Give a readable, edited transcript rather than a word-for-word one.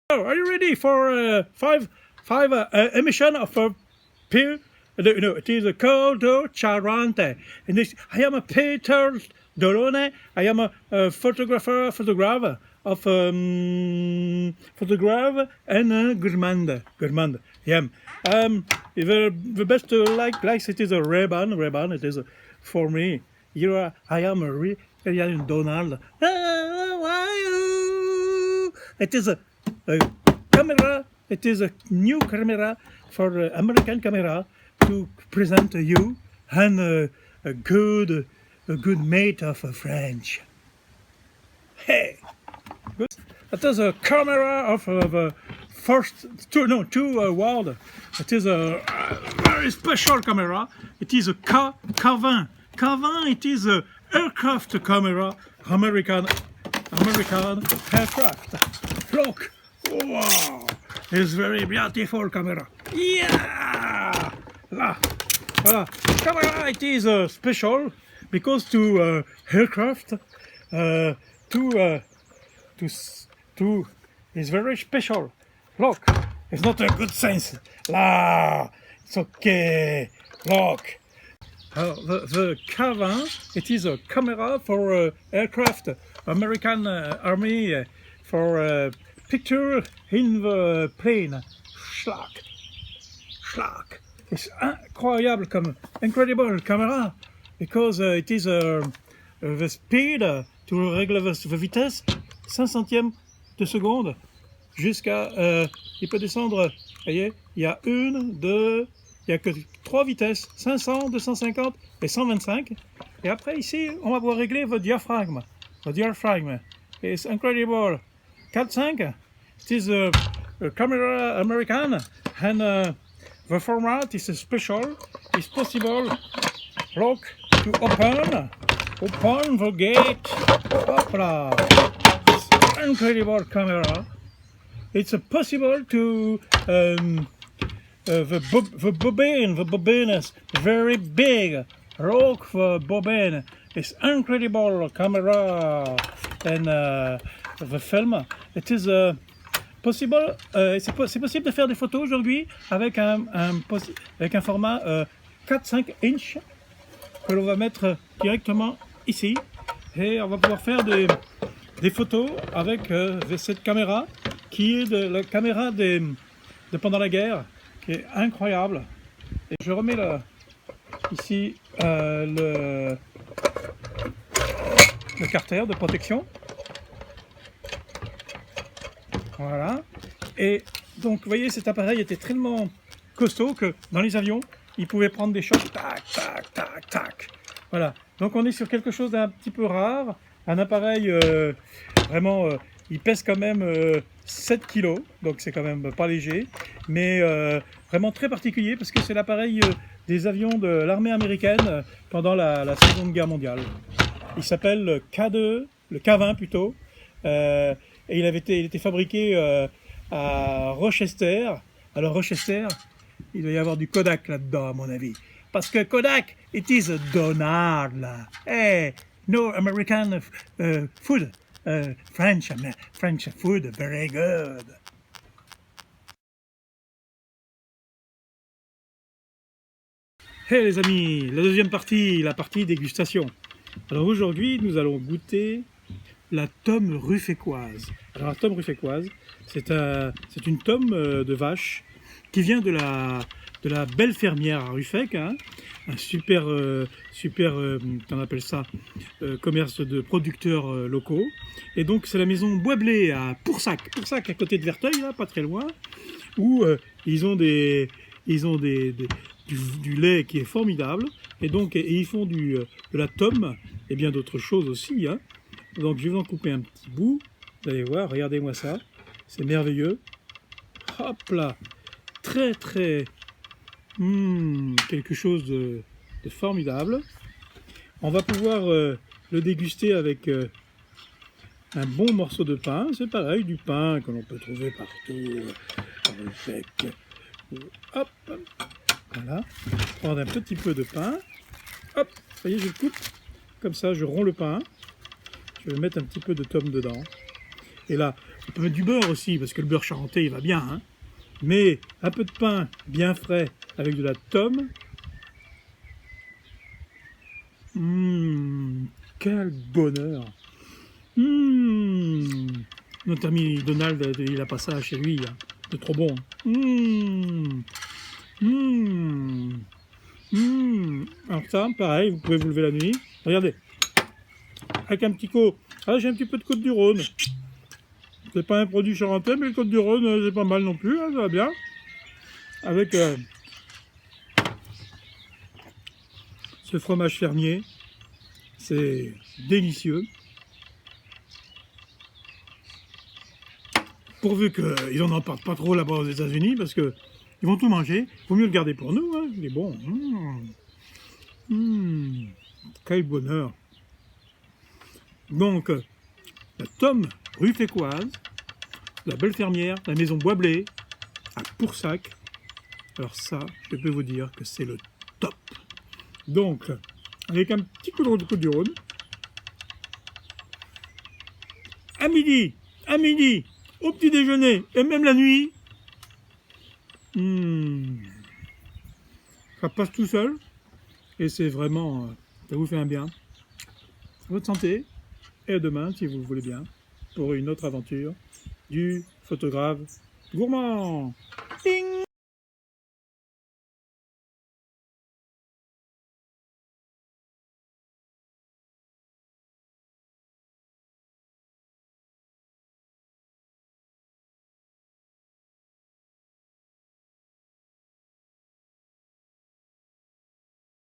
Oh, are you ready for five emission of Peter? No, it is a Cordo Charante. And this, I am a Peter Dolone. I am a photographer of photograph and Gourmand. Yeah. The best likes it is a Ray-Ban. It is for me. I am a Donald. It is a camera. It is a new camera for American camera to present you and a good mate of French. Hey, good. It is a camera of two world. It is a very special camera. It is a K20. K20. It is a aircraft camera, American aircraft. Look, wow, it's very beautiful camera. Yeah, voilà. Camera. It is special because to aircraft, to is very special. Look, it's not a good sense. La, it's okay. Look. The K20, it is a camera for aircraft, American Army, for picture in the plane. Schlag. It's incredible camera, because it is the speed, to régler the vitesse, 5 centièmes de seconde, jusqu'à, il peut descendre, voyez, il y a il n'y a que 3 vitesses, 500, 250 et 125. Et après, ici, on va pouvoir régler votre diaphragme. It's incredible. 4.5, it is a camera American, and the format is special. It's possible, look, to open the gate. Hopla. It's incredible camera. It's possible to the bobine is very big. Look, the bobine is incredible camera, and the film. It is possible. C'est possible de faire des photos aujourd'hui avec un format 4-5 inch que l'on va mettre directement ici, et on va pouvoir faire des photos avec cette caméra qui est la caméra de pendant la guerre, qui est incroyable. Et je remets ici le carter de protection. Voilà. Et donc, vous voyez, cet appareil était tellement costaud que dans les avions, il pouvait prendre des shots. Tac, tac, tac, tac. Voilà. Donc, on est sur quelque chose d'un petit peu rare. Un appareil vraiment, il pèse quand même 7 kg, donc c'est quand même pas léger, mais vraiment très particulier parce que c'est l'appareil des avions de l'armée américaine pendant la Seconde Guerre mondiale. Il s'appelle le K20 plutôt, et il était fabriqué à Rochester. Alors Rochester, il doit y avoir du Kodak là-dedans à mon avis, parce que Kodak, it is a Donald là. Hey, no American food. French food, very good. Hey les amis, la deuxième partie, la partie dégustation. Alors aujourd'hui, nous allons goûter la tome ruffécoise. Alors la tome ruffécoise, c'est une tome de vache qui vient de la belle fermière à Ruffec, hein, un super, on appelle ça, commerce de producteurs locaux. Et donc c'est la maison Boisblé à Poursac à côté de Verteuil, là, pas très loin, où ils ont du lait qui est formidable, et donc ils font de la tome et bien d'autres choses aussi, hein. Donc je vais vous en couper un petit bout, vous allez voir, regardez-moi ça, c'est merveilleux. Hop là, très quelque chose de formidable. On va pouvoir le déguster avec un bon morceau de pain. C'est pareil, du pain que l'on peut trouver partout. Avec, hop, voilà. Prendre un petit peu de pain. Hop, vous voyez, je le coupe. Comme ça, je romps le pain. Je vais mettre un petit peu de tome dedans. Et là, On peut mettre du beurre aussi, parce que le beurre charentais, il va bien. Hein. Mais un peu de pain bien frais avec de la tome. Quel bonheur. Notre ami Donald, il a pas ça chez lui. Hein. C'est trop bon. Alors ça, pareil, vous pouvez vous lever la nuit. Regardez. Avec un petit coup. Ah, j'ai un petit peu de Côte du Rhône. C'est pas un produit charentais, mais le Côte du Rhône, c'est pas mal non plus, hein, ça va bien. Avec ce fromage fermier, c'est délicieux. Pourvu qu'ils n'en emportent pas trop là-bas aux États-Unis, parce que ils vont tout manger. Il vaut mieux le garder pour nous, hein. Il est bon. Quel bonheur. Donc, la tome rue Fécoise, la Belle Fermière, la maison Boisblé, à Poursac. Alors ça, je peux vous dire que c'est le top. Donc, avec un petit coup de Côte du Rhône, à midi, au petit déjeuner, et même la nuit, ça passe tout seul, et c'est vraiment, ça vous fait un bien. Votre santé, et à demain, si vous le voulez bien, pour une autre aventure du photographe gourmand.